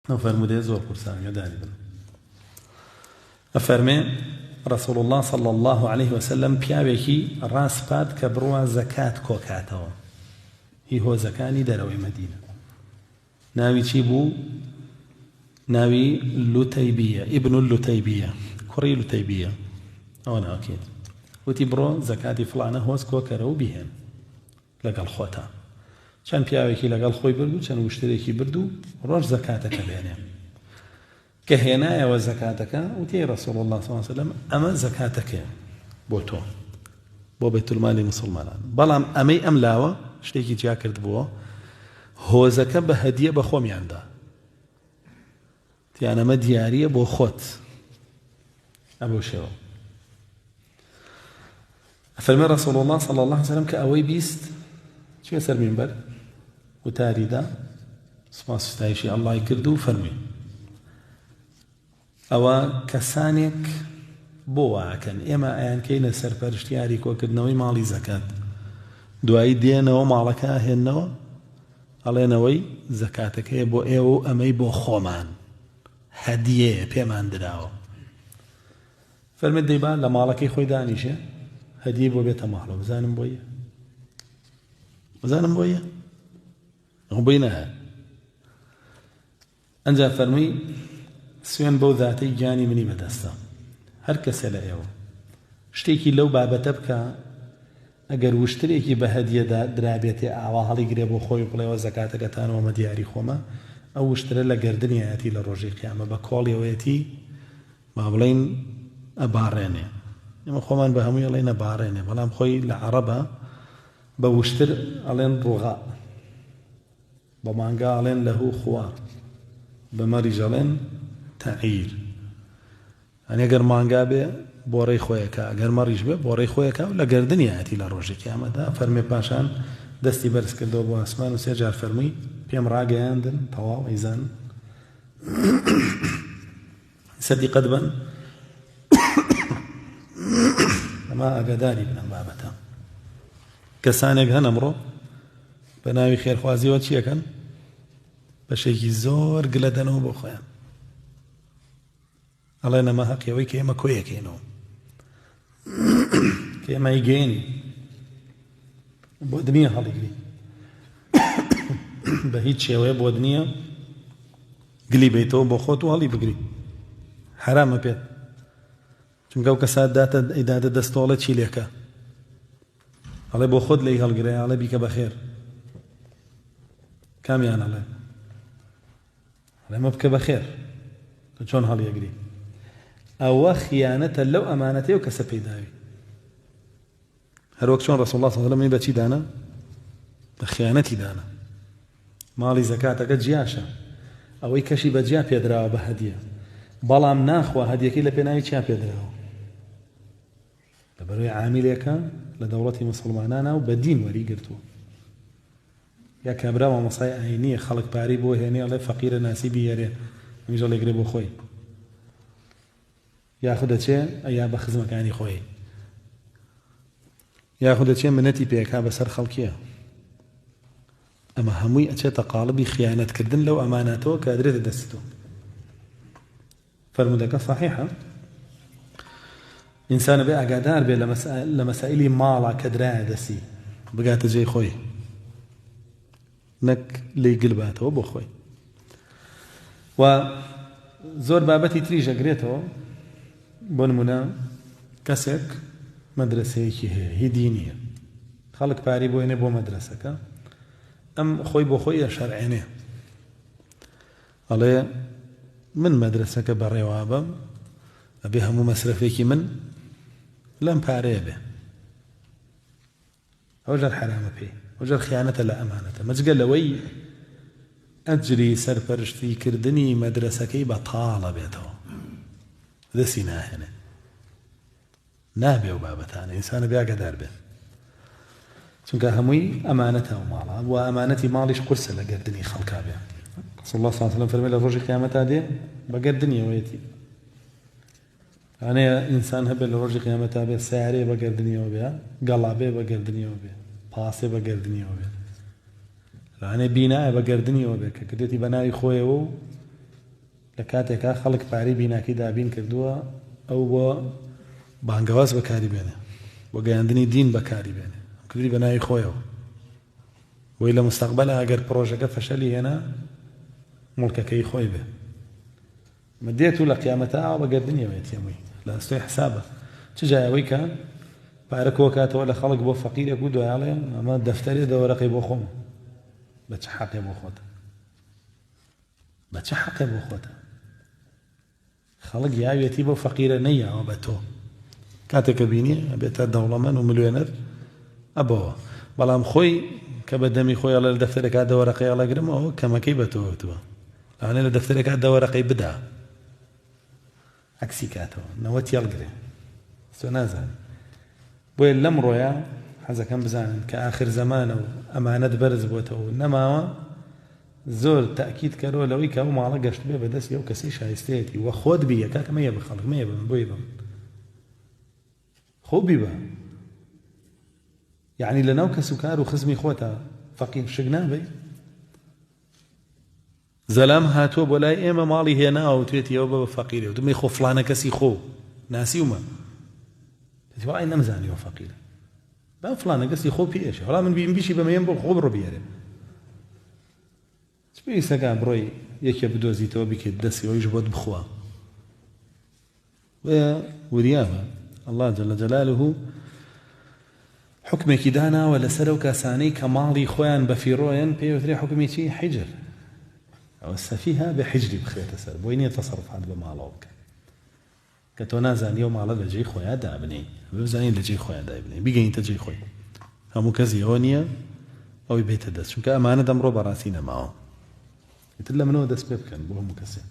فرمودێ زۆر قورسان یاداری بن. ئەفەرمێ رسول الله صلى الله عليه وسلم پیاوێکی ڕاستپات کە بڕوا زەکات کۆکاتەوە، هی هۆزەکانی دەرەوەی مەدینە. ناوی چی بوو؟ ناوی لوتەیبیە، ئیبن لوتەیبیە، کوڕی لوتەیبیە. ئەوە ناوکێت. وتی بڕۆ زەکاتی فڵانە هۆز کۆکەرە و بیهێن لەگەڵ خۆتە. چەند پیاوێکی لەگەڵ خۆی برد و چەند وشترێکی برد و ڕۆژ زەکاتەکە بێنێ. کە هێنایەوە زەکاتەکە وتی رسول الله صلی الله عليه وسلم ئەمە زەکاتەکەیە بۆ تۆ، بۆ بەیتولمالی موسڵمانان. بەڵام ئەمەی ئەم لاوە شتێکی جیا کرد بووە، هۆزەکە بە هەدیە بە خۆمیاندا، تیان ئەمە دیاریە بۆ خۆت. ئەبۆ شێوە ئەفەرمێ رسول الله صلی الله عليه وسلم کە ئەوەی بیست چوێ سەر مینبەر وتاریدا سوپاس ستایشی ئەڵڵای کرد و فەرمی ئەوە کەسانێک بۆ واکەن ئێمە ئەیانکەینە سەرپەرشتیاری کۆکردنەوەی ماڵی زەکات، دوایی دێنەوە ماڵەکە هێننەوە ئەڵێنەوەی زەکاتەکەیە بۆ ئێوە و ئەمەی بۆ خۆمان هەدیەیە پێمان دراوە. فەرمێت دەیبا لە ماڵەکەی خۆی دانیشێ هەدیە بۆ بێتە ماڵەوە. بزانم بۆیە؟ بزانم بۆیە؟ بۆی نەهە. ئەنجا فەرمووی سوێن بەو ذاتەی گیانی منی بەدەستە، هەر کەسێ لە ئێوە شتێکی لەو بابەتە بکە ئەگەر وشترێکی بە هەدیەدا درابێتێ ئاوا هەڵی گرێ بۆ خۆی بڵێەوە زەکاتەکەتانەوە مە دیاری خۆمە، ئەو وشترە لە گەردنیەتی لە ڕۆژی قیامە بە کۆڵیەوەیەتی با بڵێن ئەباڕێنێ. ئێمە خۆمان بە هەمووی ئەڵێن ئەباڕێنێ، بەڵام خۆی لە عەرەبە بە وشتر ئەڵێن ڕوغا، بە مانگا ئەڵێن لەهوو خوار، بە مەریژ ئەڵێن تەعیر. ئەنی ئەگەر مانگا بێ بۆ ڕێی خۆیەکە، ئەگەر مەڕیش بێ بۆ ڕێی خۆیەکە و لە گەردنیەتی لە ڕۆژی قیامەتدا. فەرمێ پاشان دەستی بەرز کردەوە بۆ ئاسمان و سێ جار فەرمووی پێم ڕاگەیاندن تەواو ئەیزان سەدیقەت بن ئەمە ئاگاداری بنەم بابەتە. کەسانێک هەن ئەمڕۆ بە ناوی خێرخوازیەوە چیەکەن؟ بەشێکی زۆر گلە دەنەوە بۆ خۆیان، ئەڵێن ئەمە حەقیەوەی کە ئێمە کۆیەکەینەوە، کە ئێمە ئیگەینی بۆ دنیا هەڵیگری بە هیچ شێوەیە بۆ دنیا گلی بیتەوە بۆ خۆت و هەڵی بگری، حرامە پێت. چونکە ئەو کەسات ئەیداتە دەستۆڵە چی لێکە، ئەڵێ بۆ خۆت لێی هەڵگرێ، ئەڵێ بیکە بەخێر. کامیان ئەڵێ؟ ئەڵێ مە بکە بەخێر، تۆ چۆن هەڵیەگری؟ ئەوە خیانەتە لەو ئەمانەتەیە و کەسە پەیداوی. هەروەک چۆن ڕەسوڵ الله صلی الله علیه و سلم بە چی دانا؟ بە خیانەتی دانا. ماڵی زەکاتەکە جیاشە، ئەوەی کەشی بە جیا پێدراوە بە هەدیە، بەڵام ناخوا هەدیەکەی لە پێناوی چیا پێدراوە؟ لەبەرەوەی عامیلێکە لە دەوڵەتی موسڵمانانە و بە دین وەریگرتووە. یا کابرا مامۆسای ئاینیە خەڵک پاری بۆ هێنێ ئەڵێ فەقیرە ناسیبی هێرێ ئەمیش ئەڵێ گرێ بۆ خۆی، یاخود دەچێ ئەیا بە خزمەکانی خۆی، یاخود دەچێ منەتی پێکا بەسەر خەڵکیە. ئەمە هەمووی ئەچێتە قاڵبی خیانەتکردن لەو ئەماناتەوە کە ئەدرێتە دەستی تۆ. فەرمودەکە صحیحە، ئینسانە بێ ئاگادار بێ لە مەسائلی ماڵا کە درایە دەستی بگاتە جێی خۆی، نەک لێی گلباتەوە بۆ خۆی. و زۆر بابەتی تریش ئەگرێتەوە. بۆ نمونە کەسێک مەدرسەیەکی هەیە هی دینیە، خەڵک پاری بۆ هێنێ بۆ مەدرسەکە، ئەم خۆی بۆ خۆی ئەشەرعێنێ، ئەڵێ من مەدرسەکە بەڕێوا بم ئەبێ هەموو مەسرفێکی من لەم پارەیە بێ. ئەوە جار حرامە پێی، ئەوە جار خیانەتە لە ئەمانەتە. مەجگە لەوەی ئەجری سەرپەرشتی کردنی مەدرسەکەی بەتاڵە بێتەوە، دەستی ناهێنێ، نابێ و بابەتانە. ئینسانە بێ ئاگادار بێ، چونکە هەمووی ئەمانەتە و ماڵە، و ئەمانەتی ماڵیش قورسە لە گەردنی خەڵکا بێ. رسول الله صلی الله علیه و سلم فەرمێ لە ڕۆژی قیامەتا دێ بە گەردنیەوەیەتی. ئەنێ ئینسان هەبێت لە ڕۆژی قیامەتا بێ سیارێ بە گەردنیەوە بێ، گەڵا بێ بە گەردنیەوە بێ، پاسێ بە گەردنیەوە بێ، ئەنێ بینایە بە گەردنیەوە بێ کە کردێتی بە ناوی خۆیەوە و لە کاتێکا خەڵک پارەی بیناکی دابین کردووە ئەو بۆ بانگەواز بەکاری بێنێ بۆ گەیاندنی دین بەکاری بێنێ کردی بە ناوی خۆیەوە بۆی لە مستەقبەلە ئەگەر پرۆژەکە فەشەلی هێنا مڵکەکەی خۆی بێ مدێت و لە قیامەتە ئاو بەگەردنیەوەیەت هێمووی لە ئەستۆی حسابە چ جایەوەی کە پارە کۆکاتەوە لە خەڵک بۆ فەقیرێک و دوایاڵێ ئەمە دەفتەرێ دەوەرەقی بۆ خۆم بە چه حەقێ بۆ خۆتە بە چه حەقێ بۆ خۆتە خەڵک یاوێتی بۆ فەقیرە نەیاوە بە تۆ کاتێکە بینی ئەبێتە دەوڵەمەند و ملیۆنەر ئەبەوە بەڵام خۆی کە بە دەمی خۆی لە دەفتەرێکا دەوەرەقەی هەڵەگرمەوە کەمەکەی بە تۆ هەتووە ئەوانێ لە دەفتەرێکا دەوەرەقەی بدا عەکسی کاتەوە نەوەت هەڵگرێ تۆ نازانی بۆیە لەم ڕۆیە حەزەکەم بزانن کە ئاخر زەمانە و ئەمانەت بەرز بۆتەوە نەماوە زۆر تاکید کەرەوە لەوەی کە ئەو ماڵە گەشت بێ بەدەستی ئەو کەسی شایستەیەتی وە خۆت بیە کاکە مەیە بە خەڵک مەیە بم بۆی بم خۆ بیبە یعنی لەناو کەس و کار و خزمی خۆتە فەقیر شک نابێ زەلام هاتووە بۆ لای ئێمە ماڵی هێناوە توێتیەوە بە فەقیرێ و دمەی خۆ فڵانە کەسی خۆ ناسیومە وای نەمزانیەوە فەقیرە با فڵانە کەسی خۆ پێشە هەڵا من بیشی بەمەیەم بۆ خۆ بڕۆ بێرێ پێویستەکە بڕۆی یەکێ بدۆزیتەوە بکەیت دەستیەوەیش بۆت بخوا وریابە الله جل جلاله حکمێکی داناوە لەسەر ئەو کەسانەی کە ماڵی خۆیان بەفیڕۆیان پێوترێ حکمێکی حیجر ئەوە سەفیها بە حیجری بخوێتە سەر بۆی نییە تەسەڕفات بە ماڵەوە بکە کە تۆ نازانیەوە ماڵە لە جێی خۆیان دابنێ بزانین لە جێی خۆیان دابنێ بیگەینتە جێی خۆی هەموو کەسی ئەوە نییە ئەوی بێتە دەست چونکە ئەمانە دەمڕۆ بەڕاستی نەماوە ئیتر لە منەوە دەست پێ بکەن بۆ هەموو کەسێ